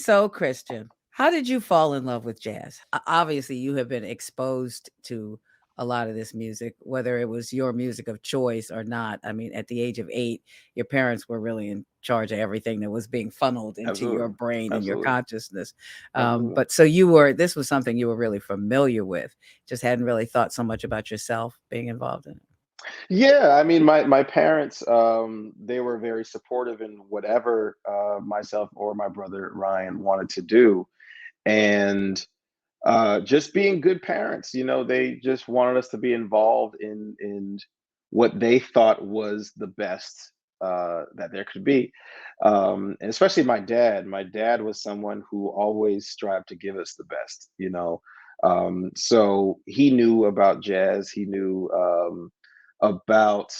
So, Christian, how did you fall in love with jazz? Obviously, you have been exposed to a lot of this music, whether it was your music of choice or not. I mean, at the age of 8, your parents were really in charge of everything that was being funneled into your Absolutely. brain and your Absolutely. consciousness. Absolutely. But so this was something you were really familiar with, just hadn't really thought so much about yourself being involved in it. Yeah, I mean, my parents, they were very supportive in whatever myself or my brother Ryan wanted to do, and just being good parents. They just wanted us to be involved in what they thought was the best that there could be, and especially my dad. My dad was someone who always strived to give us the best. So he knew about jazz. He knew about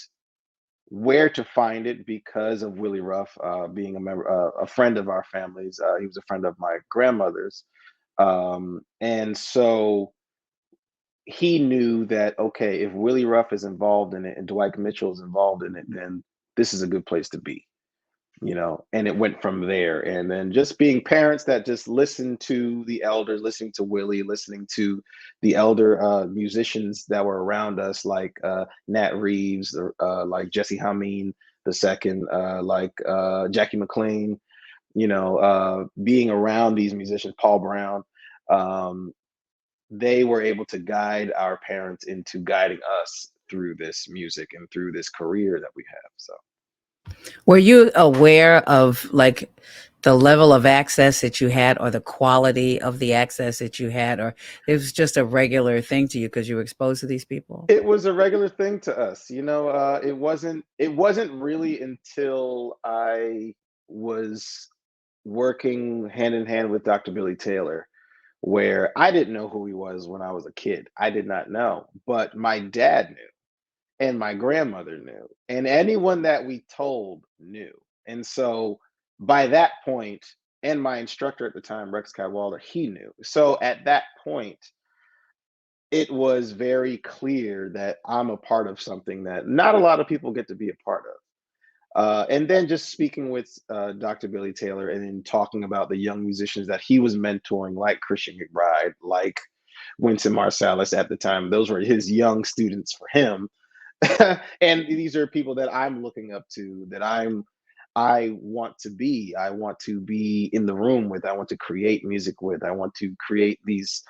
where to find it because of Willie Ruff being a friend of our families. He was a friend of my grandmother's, and so he knew that, okay, if Willie Ruff is involved in it and Dwight Mitchell is involved in it, then this is a good place to be. And it went from there. And then just being parents that just listen to the elders, listening to Willie, listening to the elder musicians that were around us, like Nat Reeves, like Jesse Hameen the second, like Jackie McLean, being around these musicians, Paul Brown, um, they were able to guide our parents into guiding us through this music and through this career that we have. So. Were you aware of like the level of access that you had or the quality of the access that you had, or it was just a regular thing to you because you were exposed to these people? It was a regular thing to us, it wasn't really until I was working hand in hand with Dr. Billy Taylor, where I didn't know who he was when I was a kid. I did not know, but my dad knew and my grandmother knew, and anyone that we told knew. And so by that point, and my instructor at the time, Rex Cadwallader, he knew. So at that point, it was very clear that I'm a part of something that not a lot of people get to be a part of. And then just speaking with Dr. Billy Taylor and then talking about the young musicians that he was mentoring, like Christian McBride, like Winston Marsalis at the time. Those were his young students for him. And these are people that I'm looking up to, that I want to be. I want to be in the room with. I want to create music with. I want to create these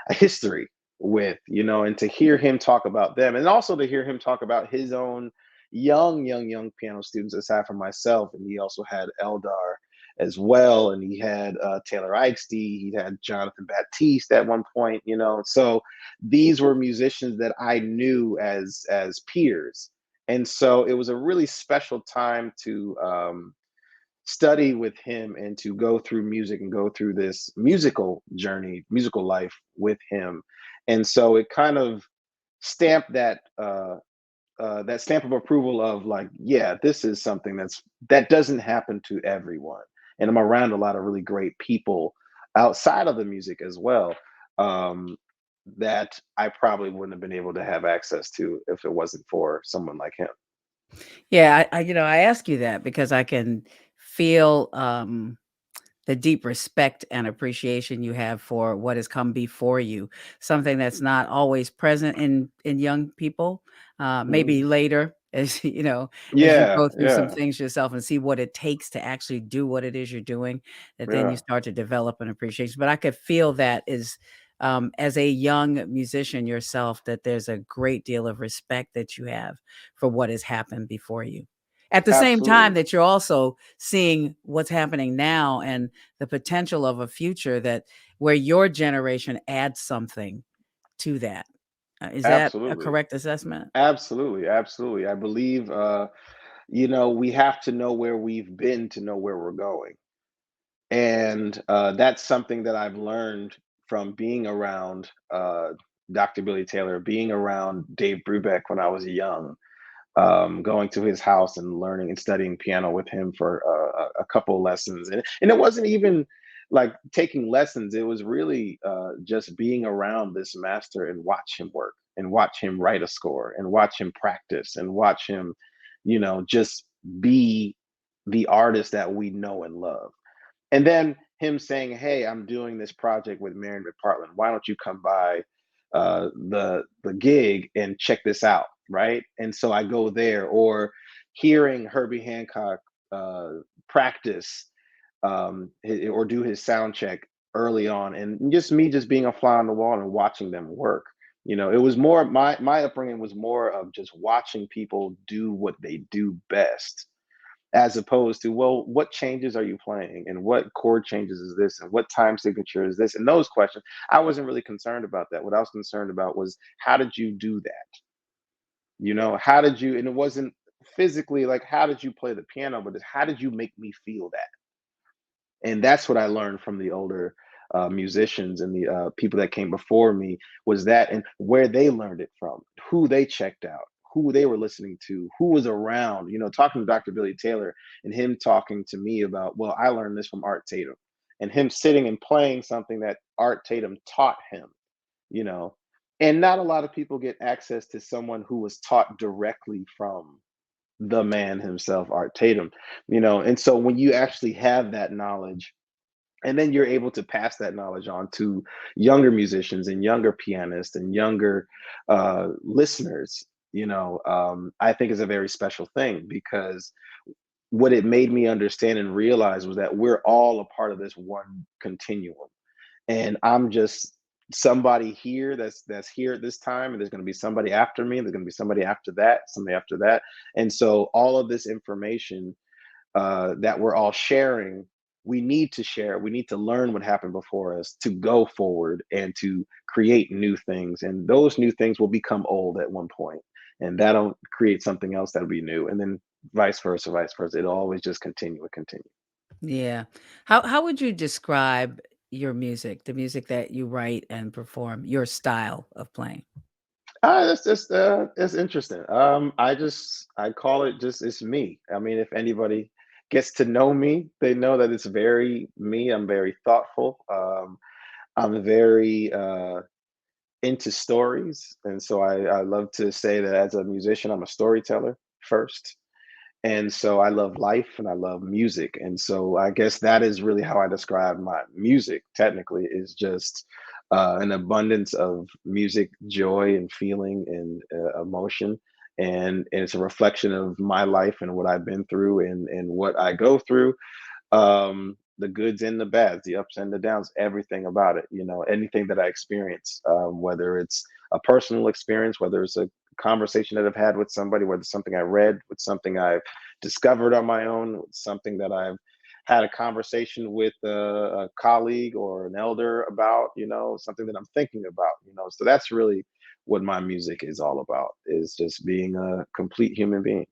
a history with, and to hear him talk about them, and also to hear him talk about his own young piano students aside from myself. And he also had Eldar as well, and he had Taylor Eichste, he had Jonathan Baptiste at one point, so these were musicians that I knew as peers. And so it was a really special time to study with him and to go through music and go through this musical journey, musical life with him. And so it kind of stamped that stamp of approval of, like, yeah, this is something that doesn't happen to everyone. And I'm around a lot of really great people outside of the music as well, um, that I probably wouldn't have been able to have access to if it wasn't for someone like him. Yeah, I ask you that because I can feel the deep respect and appreciation you have for what has come before you, something that's not always present in young people. Mhm. Maybe later, as as you Yeah, go through some yeah, things yourself and see what it takes to actually do what it is you're doing, that then you yeah. start to develop an appreciation. But I could feel that is. As a young musician yourself, that there's a great deal of respect that you have for what has happened before you. At the same time Absolutely. that you're also seeing what's happening now and the potential of a future that where your generation adds something to that. Is that a Absolutely. correct assessment? Absolutely. Absolutely. I believe we have to know where we've been to know where we're going. And that's something that I've learned from being around Dr. Billy Taylor, being around Dave Brubeck when I was young, going to his house and learning and studying piano with him for a couple of lessons. And it wasn't even like taking lessons, it was really just being around this master and watch him work and watch him write a score and watch him practice and watch him, just be the artist that we know and love. And then him saying, "Hey, I'm doing this project with Marion McPartland. Why don't you come by the gig and check this out?" Right, and so I go there, or hearing Herbie Hancock uh, practice or do his sound check early on, and just me just being a fly on the wall and watching them work. It was more my upbringing was more of just watching people do what they do best, as opposed to, well, what changes are you playing and what chord changes is this and what time signature is this, and those questions. I wasn't really concerned about that. What I was concerned about was, how did you do that? How did you, and it wasn't physically like how did you play the piano, but it's how did you make me feel that. And that's what I learned from the older musicians and the people that came before me, was that, and where they learned it from, who they checked out, who they were listening to, who was around. Talking to Dr. Billy Taylor and him talking to me about, well, I learned this from Art Tatum, and him sitting and playing something that Art Tatum taught him. You know, and not a lot of people get access to someone who was taught directly from the man himself, Art Tatum. And so when you actually have that knowledge, and then you're able to pass that knowledge on to younger musicians and younger pianists and younger listeners, I think is a very special thing, because what it made me understand and realize was that we're all a part of this one continuum, and I'm just somebody here that's here at this time, and there's going to be somebody after me, and there's going to be somebody after that, somebody after that. And so all of this information that we're all sharing, we need to share. We need to learn what happened before us to go forward and to create new things. And those new things will become old at one point, and that'll create something else that'll be new. And then vice versa, vice versa. It'll always just continue and continue. Yeah. How would you describe your music, the music that you write and perform, your style of playing? It's interesting. I call it just, it's me. I mean, if anybody gets to know me, they know that it's very me. I'm very thoughtful. I'm very into stories, and so I love to say that as a musician, I'm a storyteller first. And so I love life and I love music. And so I guess that is really how I describe my music, technically, is just an abundance of music, joy, and feeling and emotion. And it's a reflection of my life and what I've been through, and what I go through, the goods and the bads, the ups and the downs, everything about it. Anything that I experience, whether it's a personal experience, whether it's a conversation that I've had with somebody, whether it's something I read, with something I've discovered on my own, something that I've had a conversation with a colleague or an elder about, something that I'm thinking about. So that's really what my music is all about, is just being a complete human being.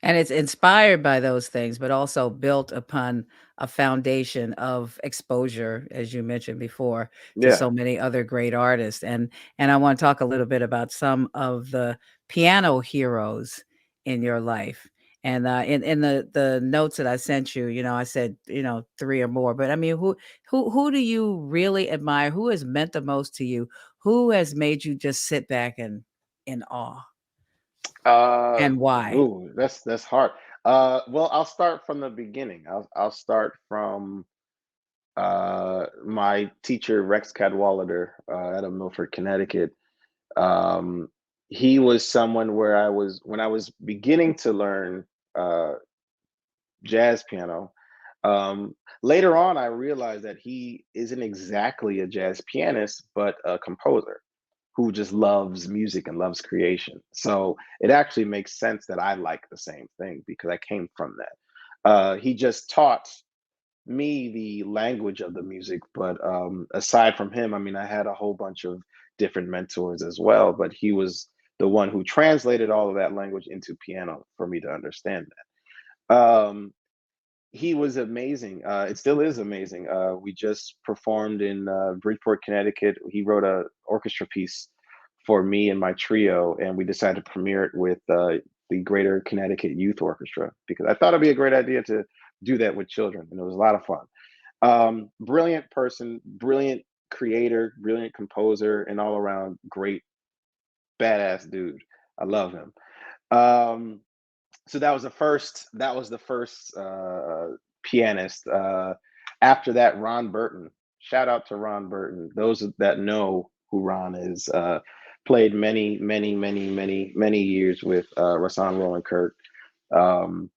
And it's inspired by those things, but also built upon a foundation of exposure, as you mentioned before, to Yeah. so many other great artists. And I want to talk a little bit about some of the piano heroes in your life. And in the notes that I sent you, I said, three or more. But I mean, who do you really admire? Who has meant the most to you? Who has made you just sit back and in awe, Uh, and why? that's hard. Well, I'll start from the beginning. I'll start from my teacher Rex Cadwallader out of Milford, Connecticut. Um, he was someone where when I was beginning to learn uh, jazz piano. Um, Later on, I realized that he isn't exactly a jazz pianist, but a composer who just loves music and loves creation. So it actually makes sense that I like the same thing, because I came from that. He just taught me the language of the music, but aside from him, I mean, I had a whole bunch of different mentors as well, but he was the one who translated all of that language into piano for me to understand that. He was amazing. It still is amazing. We just performed in Bridgeport, Connecticut. He wrote a orchestra piece for me and my trio, and we decided to premiere it with the Greater Connecticut Youth Orchestra, because I thought it'd be a great idea to do that with children, and it was a lot of fun. Brilliant person, brilliant creator, brilliant composer, and all around great badass dude. I love him. Um, so that was the first pianist. After that, Ron Burton. Shout out to Ron Burton. Those that know who Ron is, played many years with Rahsaan Roland Kirk. Um,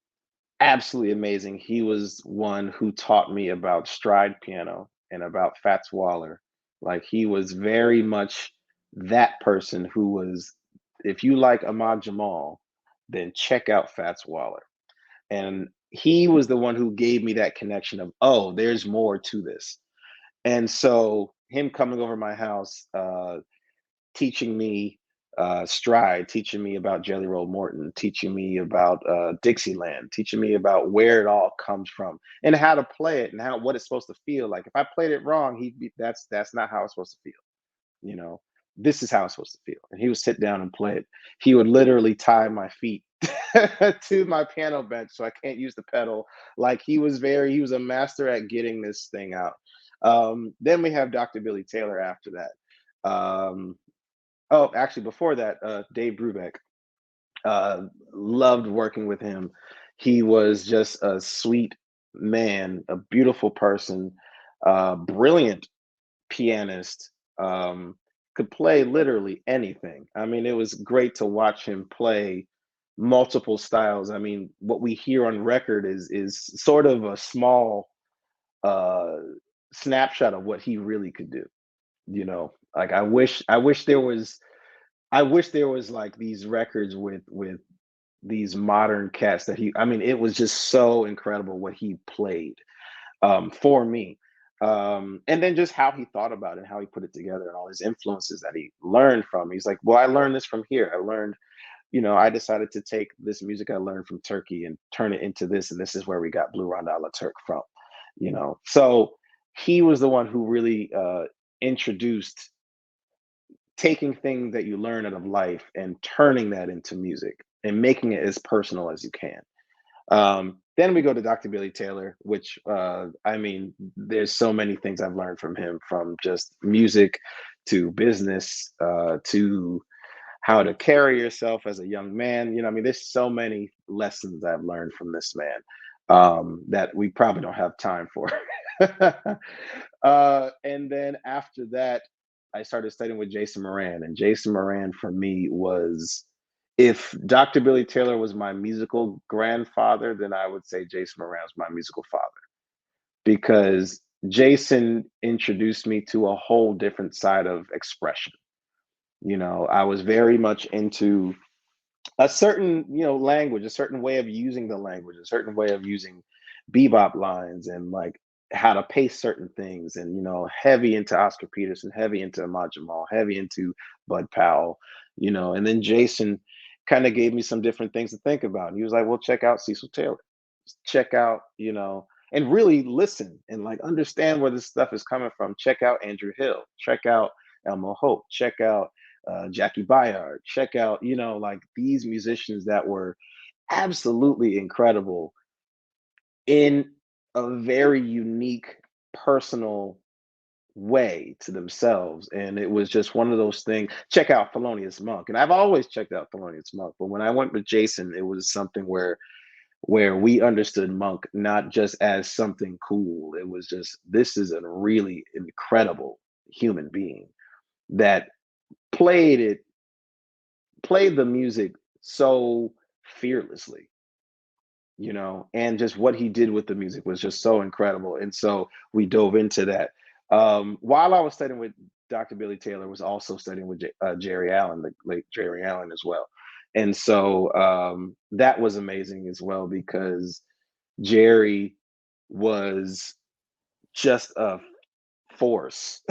Absolutely amazing. He was one who taught me about stride piano and about Fats Waller. Like he was very much that person who was, if you like Ahmad Jamal, then check out Fats Waller. And he was the one who gave me that connection of, oh, there's more to this. And so him coming over my house, teaching me stride, teaching me about Jelly Roll Morton, teaching me about Dixieland, teaching me about where it all comes from and how to play it and how what it's supposed to feel like. If I played it wrong, that's not how it's supposed to feel. You know, this is how it's supposed to feel. And he would sit down and play it. He would literally tie my feet to my piano bench so I can't use the pedal. Like he was a master at getting this thing out. Then we have Dr. Billy Taylor after that. Oh, actually, before that, Dave Brubeck. Loved working with him. He was just a sweet man, a beautiful person, brilliant pianist. Could play literally anything. I mean, it was great to watch him play multiple styles. I mean, what we hear on record is sort of a small uh, snapshot of what he really could do. Like I wish there was like these records with these modern cats that he I mean, it was just so incredible what he played for me. And then just how he thought about it, how he put it together, and all his influences that he learned from. He's like, well, I learned this from here. I decided to take this music I learned from Turkey and turn it into this, and this is where we got Blue Ronda La Turk from. So he was the one who really introduced taking things that you learn out of life and turning that into music and making it as personal as you can. Then we go to Dr. Billy Taylor, which I mean, there's so many things I've learned from him, from just music to business to how to carry yourself as a young man. I mean, there's so many lessons I've learned from this man that we probably don't have time for. And then after that, I started studying with Jason Moran, and Jason Moran for me was, if Dr. Billy Taylor was my musical grandfather, then I would say Jason Moran was my musical father, because Jason introduced me to a whole different side of expression. I was very much into a certain, language, a certain way of using the language, a certain way of using bebop lines and like how to pace certain things, and heavy into Oscar Peterson, heavy into Ahmad Jamal, heavy into Bud Powell, and then Jason kind of gave me some different things to think about. And he was like, well, check out Cecil Taylor, check out, and really listen and like understand where this stuff is coming from. Check out Andrew Hill, check out Elmo Hope, check out Jackie Bayard, check out, like these musicians that were absolutely incredible in a very unique, personal way to themselves. And it was just one of those things. Check out Thelonious Monk. And I've always checked out Thelonious Monk, but when I went with Jason, it was something where we understood Monk not just as something cool. It was just, this is a really incredible human being that played it played the music so fearlessly, and just what he did with the music was just so incredible. And so we dove into that. While I was studying with Dr. Billy Taylor, was also studying with Jerry Allen, the late Jerry Allen as well. And so that was amazing as well, because Jerry was just a force.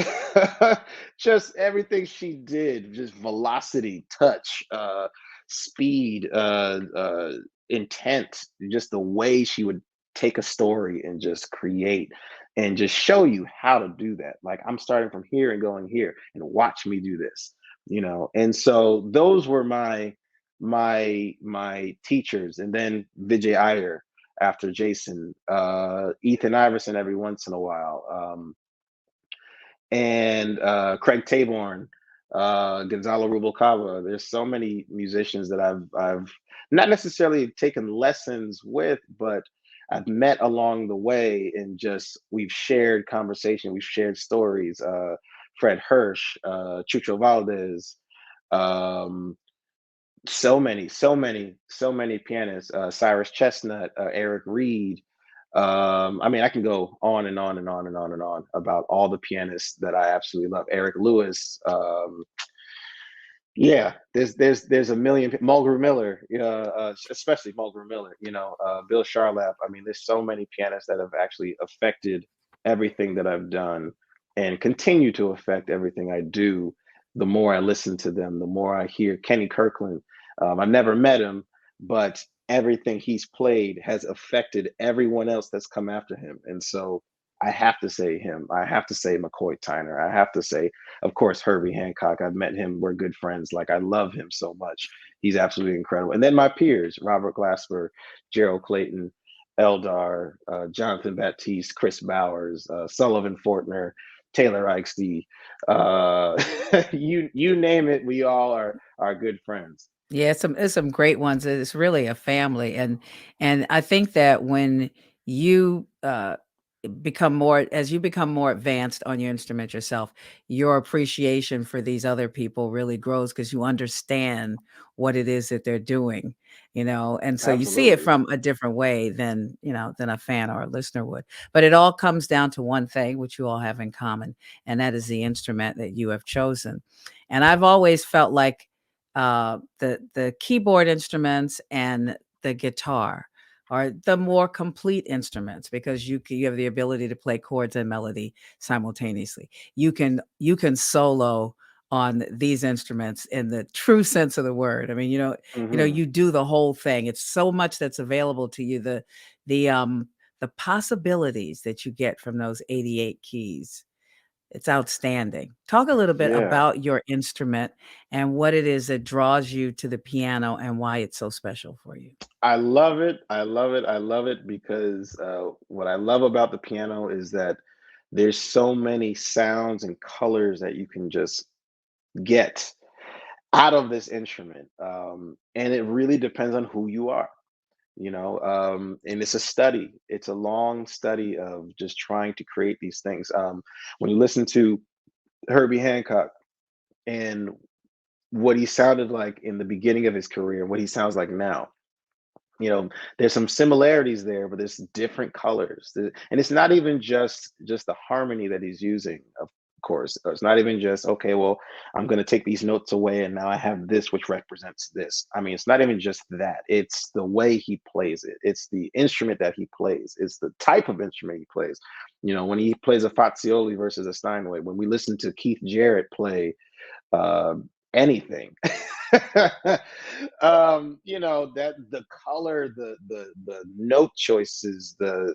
Just everything she did, just velocity, touch, speed, intent, just the way she would take a story and just create and just show you how to do that. Like, I'm starting from here and going here, and watch me do this, And so those were my teachers. And then Vijay Iyer after Jason, Ethan Iverson every once in a while. And Craig Taborn, Gonzalo Rubalcaba. There's so many musicians that I've not necessarily taken lessons with, but I've met along the way, and just we've shared conversation, we've shared stories. Fred Hirsch, Chucho Valdez, um, so many pianists. Cyrus Chestnut, Eric Reed. I mean, I can go on and on and on and on and on about all the pianists that I absolutely love. Eric Lewis. Yeah, there's a million. Mulgrew Miller, especially Mulgrew Miller. Bill Charlap. I mean, there's so many pianists that have actually affected everything that I've done, and continue to affect everything I do. The more I listen to them, the more I hear Kenny Kirkland. I've never met him, but everything he's played has affected everyone else that's come after him, and so I have to say him. I have to say McCoy Tyner. I have to say, of course, Herbie Hancock. I've met him. We're good friends. Like, I love him so much. He's absolutely incredible. And then my peers, Robert Glasper, Gerald Clayton, Eldar, Jonathan Baptiste, Chris Bowers, Sullivan Fortner, Taylor Eichste. You name it, we all are good friends. Yeah, it's some great ones. It's really a family, and I think that when you become more as you become more advanced on your instrument yourself, your appreciation for these other people really grows because you understand what it is that they're doing, and so you see it Absolutely. from a different way than a fan or a listener would. But it all comes down to one thing, which you all have in common, and that is the instrument that you have chosen. And I've always felt like the keyboard instruments and the guitar are the more complete instruments because you have the ability to play chords and melody simultaneously. You can solo on these instruments in the true sense of the word. I mean, Hmm. you do the whole thing. It's so much that's available to you. The possibilities that you get from those 88 keys, it's outstanding. Talk a little bit Yeah. about your instrument and what it is that draws you to the piano and why it's so special for you. I love it. I love it. I love it because what I love about the piano is that there's so many sounds and colors that you can just get out of this instrument. And it really depends on who you are, and it's a study. It's a long study of just trying to create these things. When you listen to Herbie Hancock and what he sounded like in the beginning of his career, what he sounds like now, you know there's some similarities there, but there's different colors. And it's not even just the harmony that he's using, of course. It's not even just, okay, well, I'm going to take these notes away and now I have this which represents this. I mean, it's not even just that. It's the way he plays it. It's the instrument that he plays. It's the type of instrument he plays. When he plays a Fazioli versus a Steinway, when we listen to Keith Jarrett play anything. That the color, the note choices, the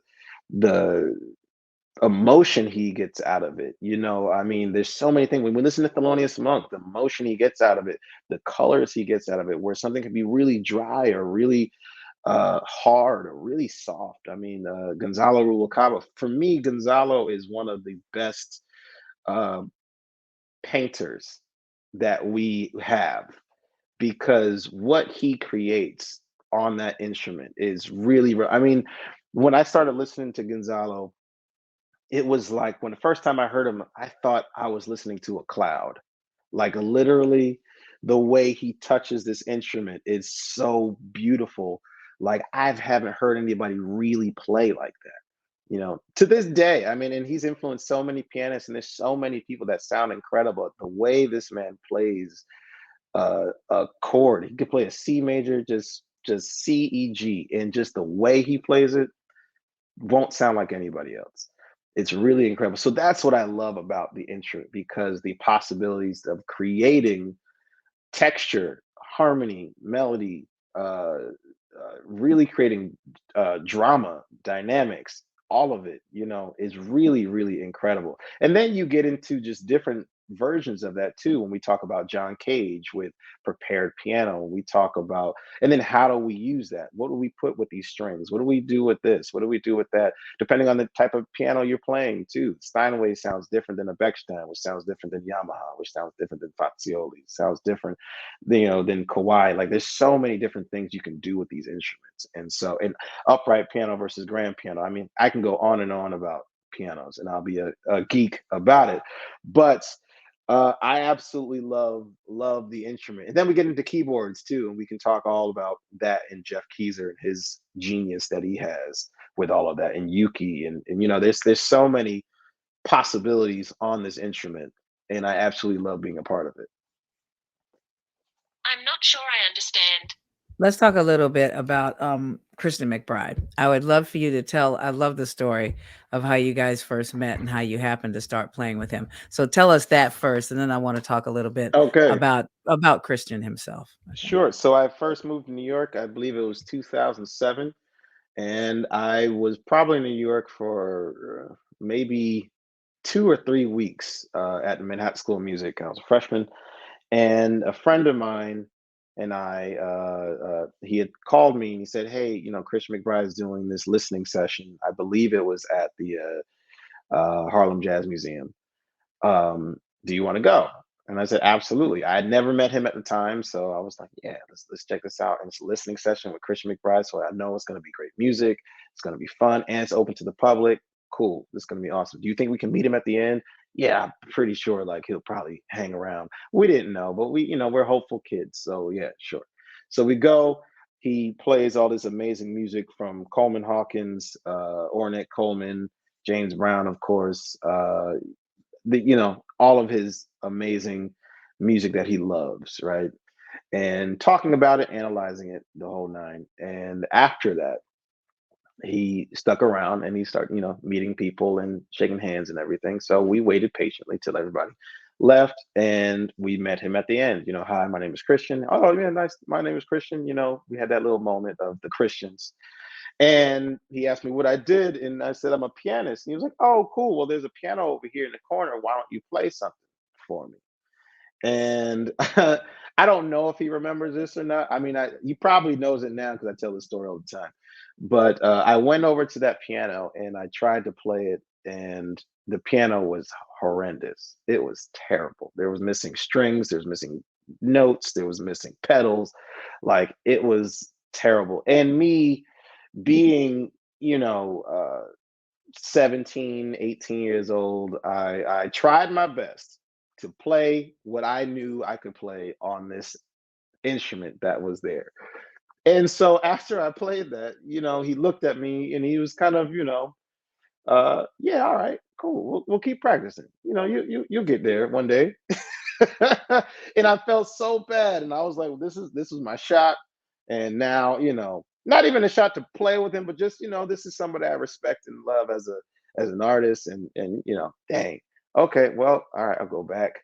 emotion he gets out of it. I mean, there's so many things. When we listen to Thelonious Monk, the emotion he gets out of it, the colors he gets out of it, where something can be really dry or really hard or really soft. I mean, Gonzalo Rubalcaba. For me, Gonzalo is one of the best uh, painters that we have, because what he creates on that instrument is really I mean, when I started listening to Gonzalo, it was like, when the first time I heard him, I thought I was listening to a cloud. Like, literally, the way he touches this instrument is so beautiful. Like, I haven't heard anybody really play like that. To this day. I mean, and he's influenced so many pianists, and there's so many people that sound incredible. The way this man plays a chord, he could play a C major, just C E G, and just the way he plays it won't sound like anybody else. It's really incredible. So that's what I love about the instrument, because the possibilities of creating texture, harmony, melody, really creating drama, dynamics, all of it, is really, really incredible. And then you get into just different versions of that too when we talk about John Cage with prepared piano. We talk about, and then how do we use that? What do we put with these strings? What do we do with this? What do we do with that? Depending on the type of piano you're playing too. Steinway sounds different than a Bechstein, which sounds different than Yamaha, which sounds different than Fazioli, sounds different than Kawai. Like there's so many different things you can do with these instruments. And so, and upright piano versus grand piano. I mean, I can go on and on about pianos, and I'll be a geek about it. But I absolutely love the instrument. And then we get into keyboards too, and we can talk all about that and Jeff Keezer and his genius that he has with all of that, and Yuki, and there's so many possibilities on this instrument, and I absolutely love being a part of it. I'm not sure I understand. Let's talk a little bit about Christian McBride. I would love for you to tell. I love the story of how you guys first met and how you happened to start playing with him. So tell us that first, and then I want to talk a little bit Okay. about Christian himself. Sure. So I first moved to New York, I believe it was 2007, and I was probably in New York for maybe 2 or 3 weeks at the Manhattan School of Music. I was a freshman, and a friend of mine and I, he had called me and he said, "Hey, Christian McBride is doing this listening session. I believe it was at the Harlem Jazz Museum. Do you want to go?" And I said, "Absolutely." I had never met him at the time, so I was like, "Yeah, let's check this out." And it's a listening session with Christian McBride, so I know it's going to be great music. It's going to be fun, and it's open to the public. Cool, this is going to be awesome. Do you think we can meet him at the end? Yeah, I'm pretty sure like he'll probably hang around. We didn't know, but we're hopeful kids, so yeah, sure. So we go. He plays all this amazing music from Coleman Hawkins, Ornette Coleman, James Brown, of course. All of his amazing music that he loves, right? And talking about it, analyzing it, the whole nine. And after that, he stuck around and he started, meeting people and shaking hands and everything. So we waited patiently till everybody left, and we met him at the end. "Hi, my name is Christian." "Oh, yeah, nice. My name is Christian." We had that little moment of the Christians. And he asked me what I did, and I said, "I'm a pianist." And he was like, "Oh, cool. Well, there's a piano over here in the corner. Why don't you play something for me?" And I don't know if he remembers this or not. I mean, he probably knows it now because I tell the story all the time. But I went over to that piano and I tried to play it, and the piano was horrendous. It was terrible. There was missing strings, there was missing notes, there was missing pedals. Like it was terrible. And me being, 17, 18 years old, I tried my best to play what I knew I could play on this instrument that was there. And so after I played that, he looked at me and he was kind of, "Yeah, all right, cool. We'll keep practicing. You'll get there one day." And I felt so bad, and I was like, well, this was my shot, and now not even a shot to play with him, but just this is somebody I respect and love as an artist, and dang, okay, well, all right, I'll go back,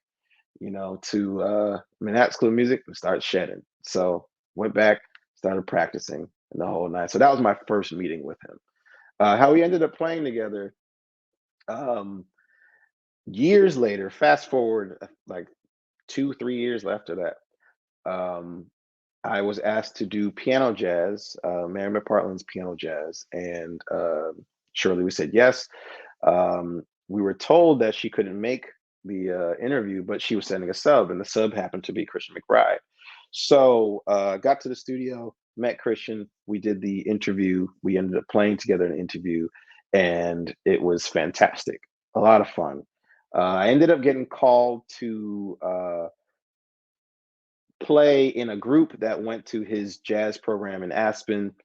to Manhattan School of Music and start shedding. So went back, started practicing the whole night. So that was my first meeting with him. How we ended up playing together. Um, Years later, fast forward like 2, 3 years after that, I was asked to do piano jazz, Mary McPartland's piano jazz, and Shirley, we said yes. We were told that she couldn't make the interview, but she was sending a sub, and the sub happened to be Christian McBride. So got to the studio, met Christian, we did the interview, we ended up playing together in an interview, and it was fantastic, a lot of fun. I ended up getting called to play in a group that went to his jazz program in Aspen.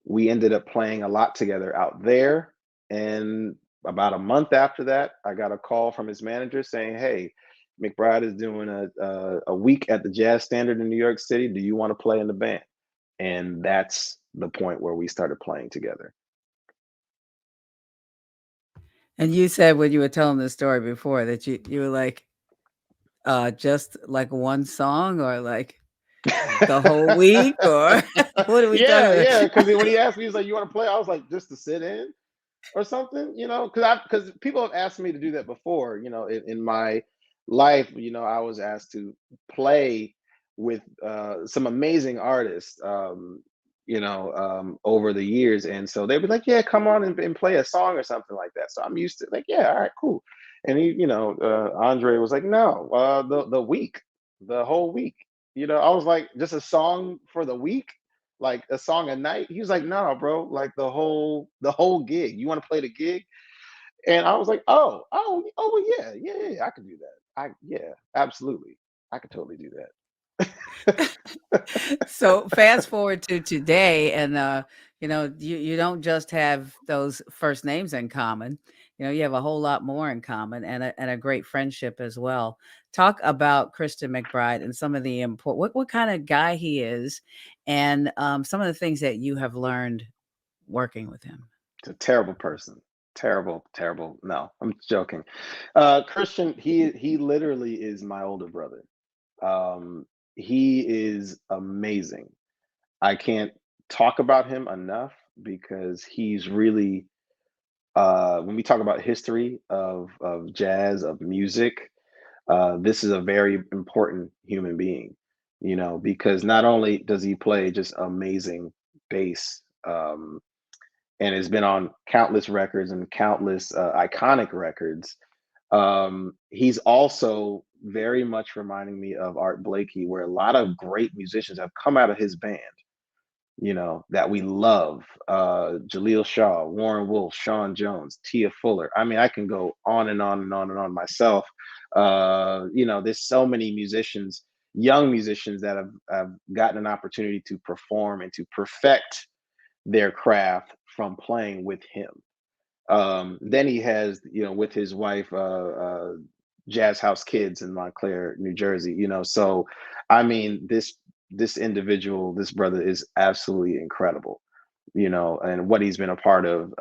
We ended up playing a lot together out there. And about a month after that, I got a call from his manager saying, "Hey, McBride is doing a week at the Jazz Standard in New York City. Do you want to play in the band?" And that's the point where we started playing together. And you said when you were telling this story before that you were like, just like one song or like the whole week or what are we talking Yeah, about? yeah. Because when he asked me, he's like, "You want to play?" I was like, "Just to sit in or something," because people have asked me to do that before, in my life, I was asked to play with some amazing artists, over the years. And so they'd be like, yeah, come on and play a song or something like that. So I'm used to like, yeah, all right, cool. And Andre was like, no, the week, the whole week. I was like, just a song for the week, like a song a night. He was like, no, bro, like the whole gig. You want to play the gig? And I was like, oh, well, yeah, yeah, yeah, I can do that. Yeah, absolutely, I could totally do that. So fast forward to today, and you don't just have those first names in common. You have a whole lot more in common, and a great friendship as well. Talk about Christian McBride and some of the important what kind of guy he is, and some of the things that you have learned working with him. A terrible person. Terrible, terrible. No, I'm joking. Christian, he literally is my older brother. He is amazing. I can't talk about him enough because he's really when we talk about history of jazz, of music, this is a very important human being, because not only does he play just amazing bass, and has been on countless records and countless iconic records. He's also very much reminding me of Art Blakey, where a lot of great musicians have come out of his band, that we love. Jaleel Shaw, Warren Wolf, Sean Jones, Tia Fuller. I mean, I can go on and on and on and on myself. There's so many musicians, young musicians that have gotten an opportunity to perform and to perfect their craft from playing with him. Then he has, with his wife, Jazz House Kids in Montclair, New Jersey. So I mean, this individual, this brother is absolutely incredible, and what he's been a part of.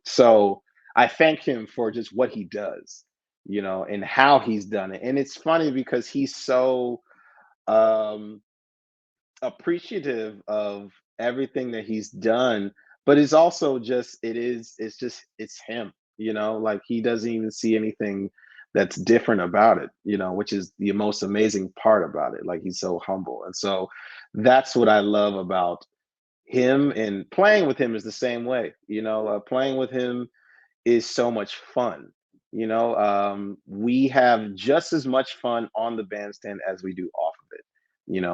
So I thank him for just what he does, and how he's done it. And it's funny because he's so um appreciative of everything that he's done, but it's also just it's him, like he doesn't even see anything that's different about it, which is the most amazing part about it. Like he's so humble. And so that's what I love about him, and playing with him is the same way. Playing with him is so much fun. We have just as much fun on the bandstand as we do off of it.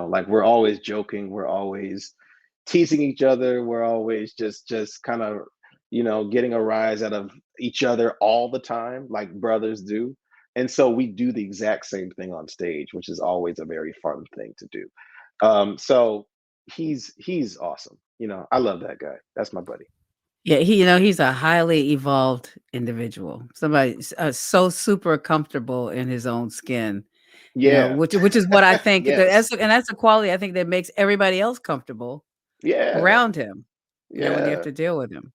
Like we're always joking, we're always teasing each other, we're always just kind of, getting a rise out of each other all the time, like brothers do. And so we do the exact same thing on stage, which is always a very fun thing to do. So he's awesome. I love that guy. That's my buddy. Yeah, he's a highly evolved individual. Somebody so super comfortable in his own skin, Yeah. which is what I think Yes. that's a quality I think that makes everybody else comfortable Yeah. around him, when they have Yeah. to deal with him.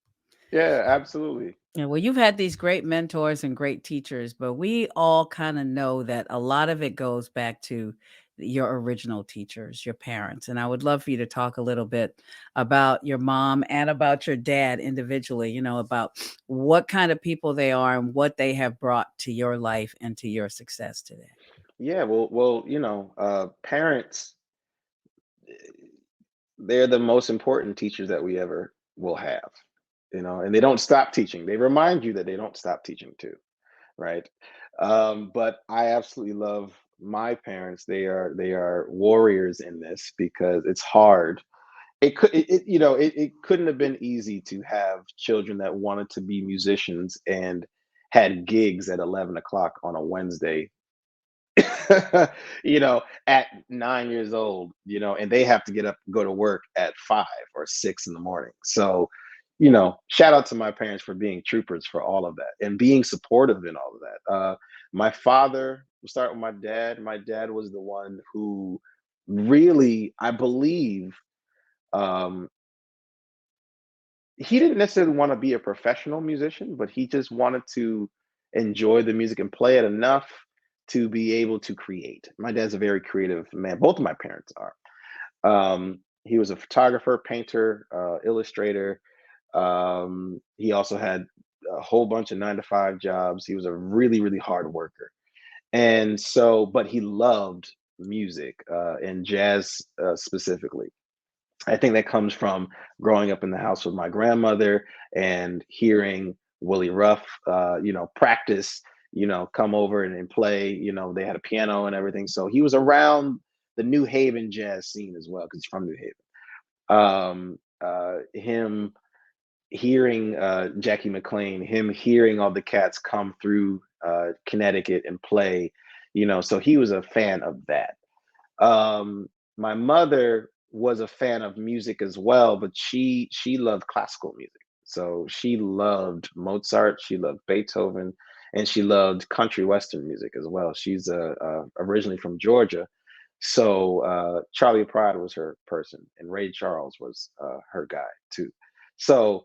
Yeah, absolutely. Yeah, well, you've had these great mentors and great teachers, but we all kind of know that a lot of it goes back to your original teachers, your parents. And I would love for you to talk a little bit about your mom and about your dad individually, about what kind of people they are and what they have brought to your life and to your success today. Yeah, well, parents, they're the most important teachers that we ever will have, and they don't stop teaching. They remind you that they don't stop teaching too, right? But I absolutely love my parents. They are warriors in this because it's hard. It couldn't have been easy to have children that wanted to be musicians and had gigs at 11 o'clock on a Wednesday, at 9 years old, and they have to get up and go to work at 5 or 6 in the morning. So, shout out to my parents for being troopers for all of that and being supportive in all of that. My father, we'll start with my dad. My dad was the one who really, I believe, um, he didn't necessarily want to be a professional musician, but he just wanted to enjoy the music and play it enough to be able to create. My dad's a very creative man. Both of my parents are. He was a photographer, painter, illustrator. He also had a whole bunch of 9 to 5 jobs. He was a really, really hard worker. And so, but he loved music, and jazz, specifically. I think that comes from growing up in the house with my grandmother and hearing Willie Ruff, practice, come over and play. They had a piano and everything. So he was around the New Haven jazz scene as well, because he's from New Haven. Him hearing Jackie McLean, him hearing all the cats come through Connecticut and play, so he was a fan of that. My mother was a fan of music as well, but she loved classical music. So she loved Mozart, she loved Beethoven, and she loved country western music as well. She's originally from Georgia, so Charlie Pride was her person, and Ray Charles was her guy too. So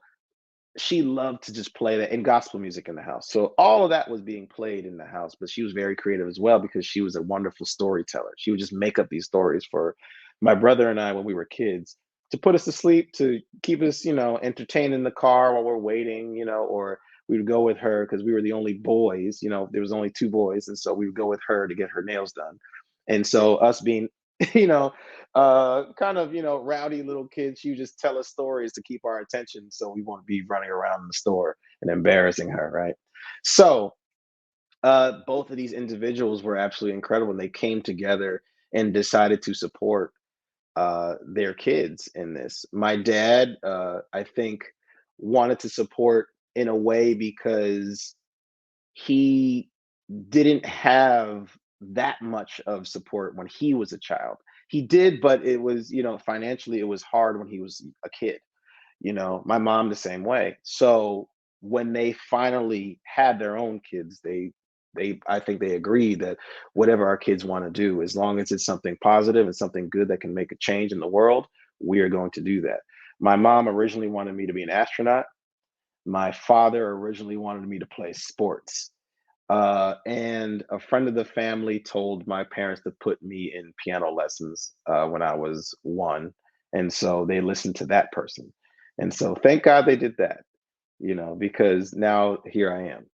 she loved to just play that and gospel music in the house. So all of that was being played in the house, but she was very creative as well because she was a wonderful storyteller. She would just make up these stories for my brother and I when we were kids to put us to sleep, to keep us, entertained in the car while we're waiting, or we would go with her because we were the only boys, there was only two boys. And so we would go with her to get her nails done. And so us being, you know, kind of, rowdy little kids, she would just tell us stories to keep our attention so we won't be running around in the store and embarrassing her, right? So both of these individuals were absolutely incredible, and they came together and decided to support their kids in this. My dad, I think, wanted to support in a way because he didn't have that much of support when he was a child. He did, but it was, financially, it was hard when he was a kid. My mom the same way. So when they finally had their own kids, they I think they agreed that whatever our kids want to do, as long as it's something positive and something good that can make a change in the world, we are going to do that. My mom originally wanted me to be an astronaut. My father originally wanted me to play sports. And a friend of the family told my parents to put me in piano lessons when I was one. And so they listened to that person. And so thank God they did that, because now here I am.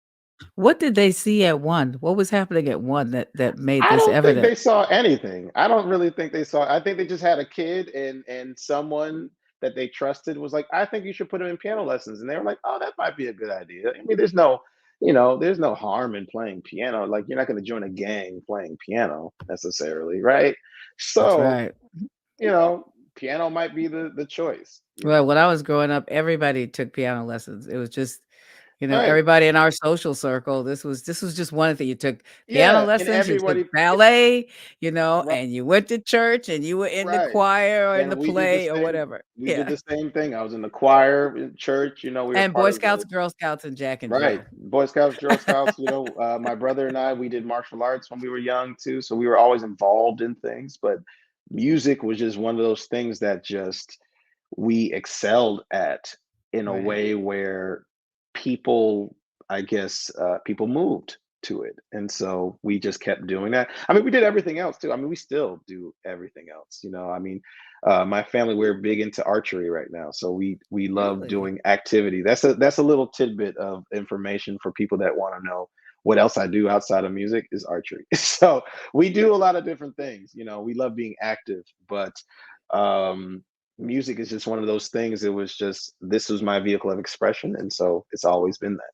What did they see at 1? What was happening at 1 that made I this don't think evident? they saw anything. I don't really think they saw. I think they just had a kid, and someone that they trusted was like, "I think you should put him in piano lessons." And they were like, "Oh, that might be a good idea." I mean, there's no harm in playing piano. Like, you're not going to join a gang playing piano necessarily, right? That's So, right. piano might be the choice. Well, when I was growing up, everybody took piano lessons. It was just, Right. everybody in our social circle, this was just one thing. You took piano Yeah, and lessons, you took everybody, ballet, right, and you went to church and you were in the right. choir or in And the play or whatever. we did Yeah. the same thing. I was in the choir in church, we were And part Boy of the. Scouts, Girl Scouts, and Jack and Right. Jill. Boy Scouts, Girl Scouts, my brother and I, we did martial arts when we were young too. So we were always involved in things, but music was just one of those things that just we excelled at in a Right. way where people, I guess, people moved to it. And so we just kept doing that. I mean, we did everything else too. I mean, we still do everything else. I mean, my family, we're big into archery right now, so we love Really? doing activity. That's a little tidbit of information for people that want to know what else I do outside of music is archery. So we do a lot of different things. We love being active, but um, music is just one of those things. It was just this was my vehicle of expression, and so it's always been that.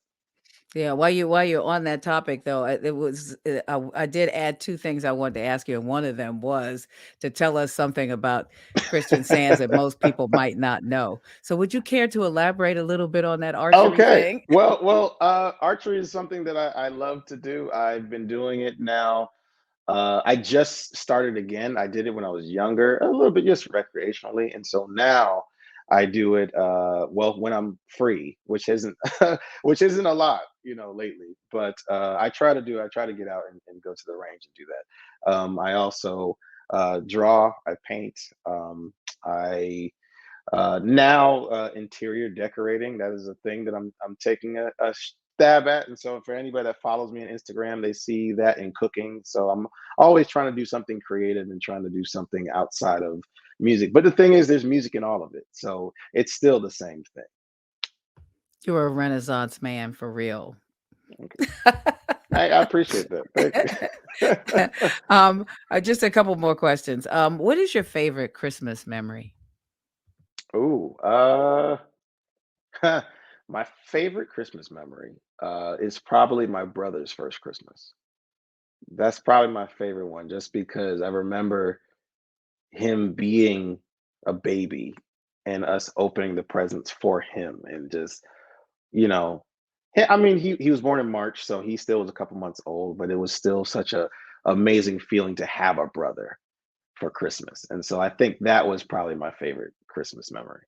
Yeah, while you're on that topic though, I did add 2 things I wanted to ask you, and one of them was to tell us something about Christian Sands that most people might not know. So would you care to elaborate a little bit on that archery Okay. thing? Well, archery is something that I love to do. I've been doing it now. I just started again. I did it when I was younger, a little bit just recreationally, and so now I do it. Well, when I'm free, which isn't which isn't a lot, lately. But I try to get out and go to the range and do that. I also draw. I paint. I Now, interior decorating, that is a thing that I'm taking a stab at. And so for anybody that follows me on Instagram, they see that in cooking. So I'm always trying to do something creative and trying to do something outside of music. But the thing is, there's music in all of it. So it's still the same thing. You're a renaissance man for real. Okay. I appreciate that. Thank you. Just a couple more questions. What is your favorite Christmas memory? Ooh, my favorite Christmas memory is probably my brother's first Christmas. That's probably my favorite one, just because I remember him being a baby and us opening the presents for him, and just you know, I mean, he was born in March, so he still was a couple months old, but it was still such a amazing feeling to have a brother for Christmas, and so I think that was probably my favorite Christmas memory.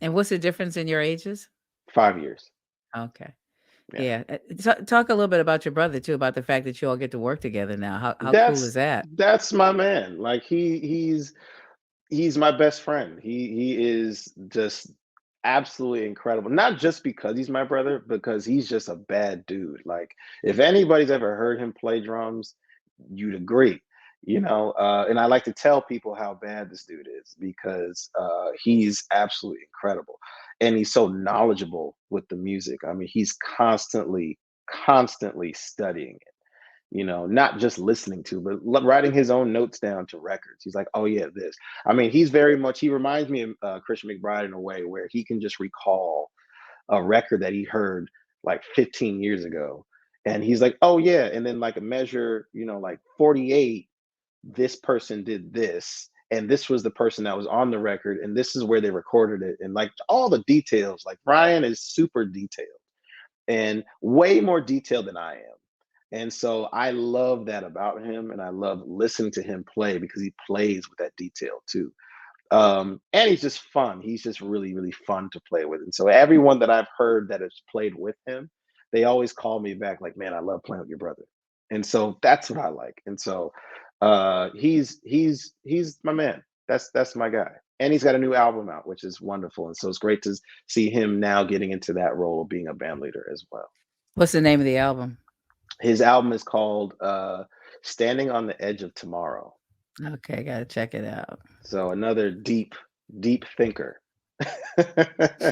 And what's the difference in your ages? 5 years. Okay. Yeah. Yeah. Talk a little bit about your brother too, about the fact that you all get to work together now. How cool is That's that? that's my man. Like he's my best friend. He is just absolutely incredible. Not just because he's my brother, because he's just a bad dude. Like if anybody's ever heard him play drums, you'd agree. And I like to tell people how bad this dude is, because he's absolutely incredible, and he's so knowledgeable with the music. I mean, he's constantly studying, not just listening to, but writing his own notes down to records. He's like, oh yeah, this. I mean, he reminds me of Christian McBride in a way where he can just recall a record that he heard like 15 years ago. And he's like, oh yeah. And then like a measure, like 48, this person did this. And this was the person that was on the record. And this is where they recorded it. And like all the details, like Ryan is super detailed and way more detailed than I am. And so I love that about him, and I love listening to him play because he plays with that detail too. And he's just fun. He's just really, really fun to play with. And so everyone that I've heard that has played with him, they always call me back like, "Man, I love playing with your brother." And so that's what I like. And so he's my man. That's my guy. And he's got a new album out, which is wonderful. And so it's great to see him now getting into that role of being a band leader as well. What's the name of the album? His album is called Standing on the Edge of Tomorrow. Okay, gotta check it out. So another deep, deep thinker.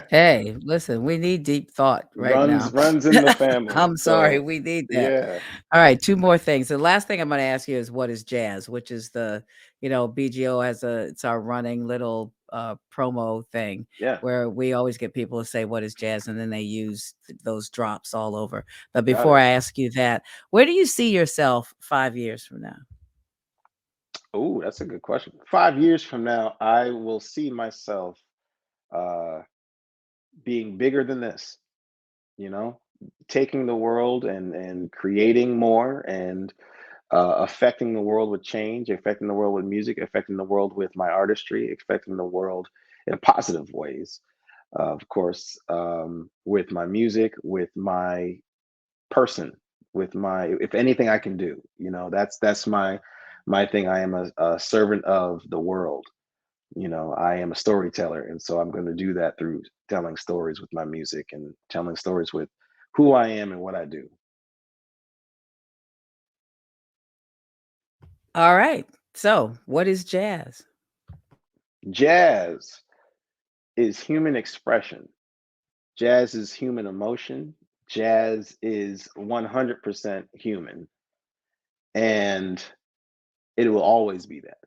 Hey, listen, we need deep thought right runs now. runs in the family. I'm sorry, So we need that. yeah, All right, 2 more things. The last thing I'm gonna ask you is what is jazz, which is BGO has it's our running little promo thing yeah, where we always get people to say what is jazz and then they use those drops all over. But got before it. I ask you that, where do you see yourself 5 years from now? Oh, that's a good question. 5 years from now, I will see myself uh, being bigger than this. You know, taking the world and creating more, and affecting the world with change, affecting the world with music, affecting the world with my artistry, affecting the world in positive ways. Of course, with my music, with my person, with my if anything I can do, that's my thing. I am a servant of the world. I am a storyteller, and so I'm going to do that through telling stories with my music and telling stories with who I am and what I do. All right. So, what is jazz? Jazz is human expression. Jazz is human emotion. Jazz is 100% human, and it will always be that.